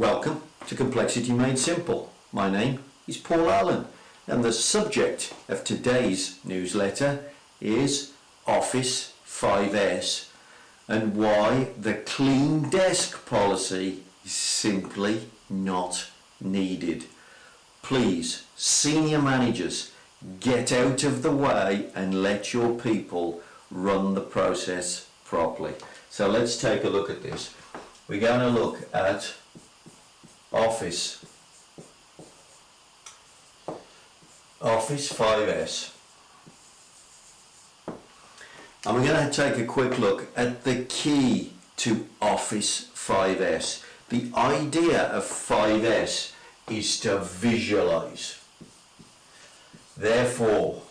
Welcome to Complexity Made Simple. My name is Paul Allen, and the subject of today's newsletter is Office 5S and why the clean desk policy is simply not needed. Please, senior managers, get out of the way and let your people run the process properly. So let's take a look at this. We're going to look at Office 5S. And we're going to take a quick look at the key to Office 5S. The idea of 5S is to visualize. Therefore,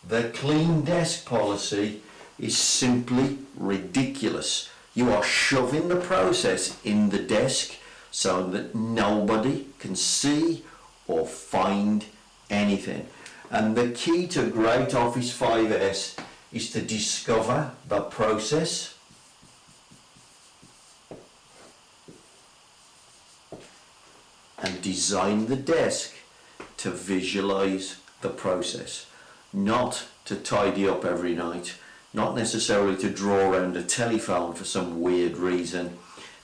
the clean desk policy is simply ridiculous. You are shoving the process in the desk so that nobody can see or find anything. And the key to great Office 5S is to discover the process, and design the desk to visualize the process, not to tidy up every night, not necessarily to draw around a telephone for some weird reason.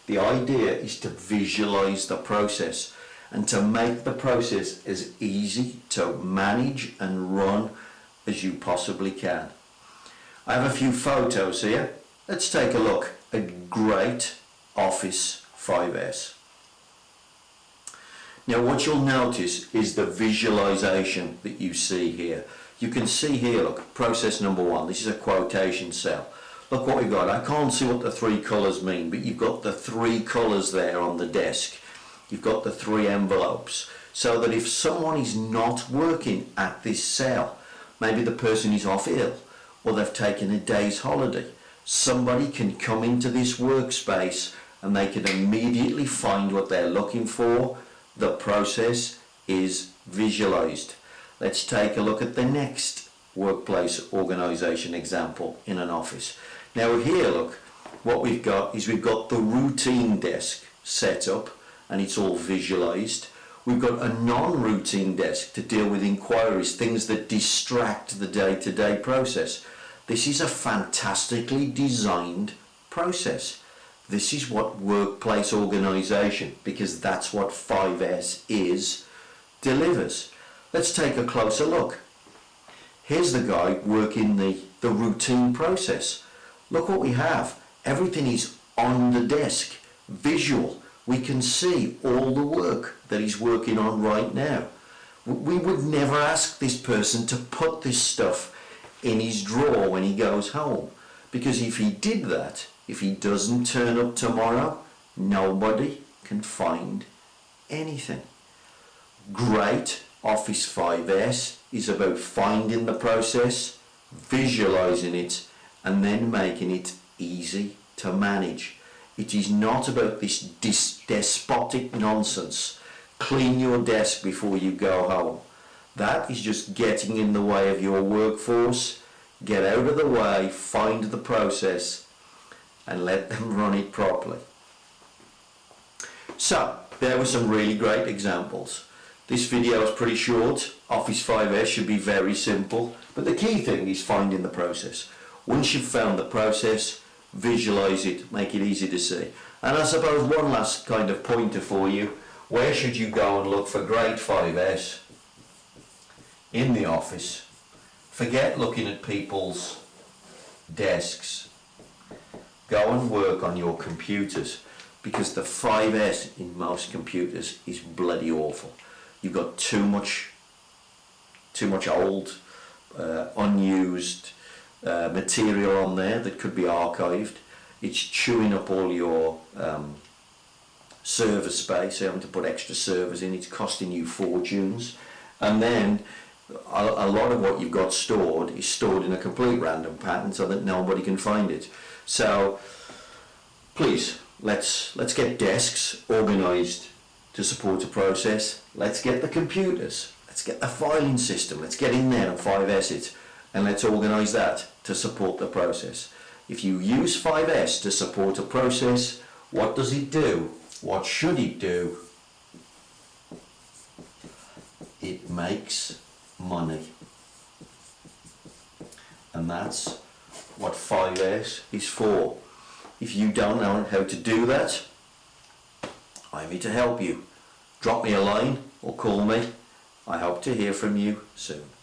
The idea is to visualize the process and to make the process as easy to manage and run as you possibly can. I have a few photos here. Let's take a look at great Office 5S. Now what you'll notice is the visualization that you see here. You can see here, look, process number 1. This is a quotation cell. Look what we've got. I can't see what the 3 colours mean, but you've got the 3 colours there on the desk. You've got the 3 envelopes. So that if someone is not working at this cell, maybe the person is off ill, or they've taken a day's holiday, somebody can come into this workspace and they can immediately find what they're looking for. The process is visualized. Let's take a look at the next workplace organization example in an office. Now here, look, what we've got is we've got the routine desk set up and it's all visualized. We've got a non-routine desk to deal with inquiries, things that distract the day-to-day process. This is a fantastically designed process. This is what workplace organization, because that's what 5S is, delivers. Let's take a closer look. Here's the guy working the routine process. Look what we have. Everything is on the desk, visual. We can see all the work that he's working on right now. We would never ask this person to put this stuff in his drawer when he goes home, because if he did that, if he doesn't turn up tomorrow, nobody can find anything. Great Office 5S is about finding the process, visualizing it, and then making it easy to manage. It is not about this despotic nonsense. Clean your desk before you go home. That is just getting in the way of your workforce. Get out of the way, find the process, and let them run it properly. So, there were some really great examples. This video is pretty short. Office 5S should be very simple, but the key thing is finding the process. Once you've found the process, visualize it, make it easy to see. And I suppose one last kind of pointer for you: where should you go and look for great 5S? In the office. Forget looking at people's desks. Go and work on your computers, because the 5S in most computers is bloody awful. You've got too much old, unused material on there that could be archived. It's chewing up all your server space, having to put extra servers in. It's costing you fortunes. And then a lot of what you've got stored is stored in a complete random pattern so that nobody can find it. So please, let's get desks organized to support a process. Let's get the computers, let's get the filing system, let's get in there and 5S it, and let's organize that to support the process. If you use 5S to support a process, what does it do? What should it do? It makes money. And that's what 5S is for. If you don't know how to do that, I'm here to help you. Drop me a line or call me. I hope to hear from you soon.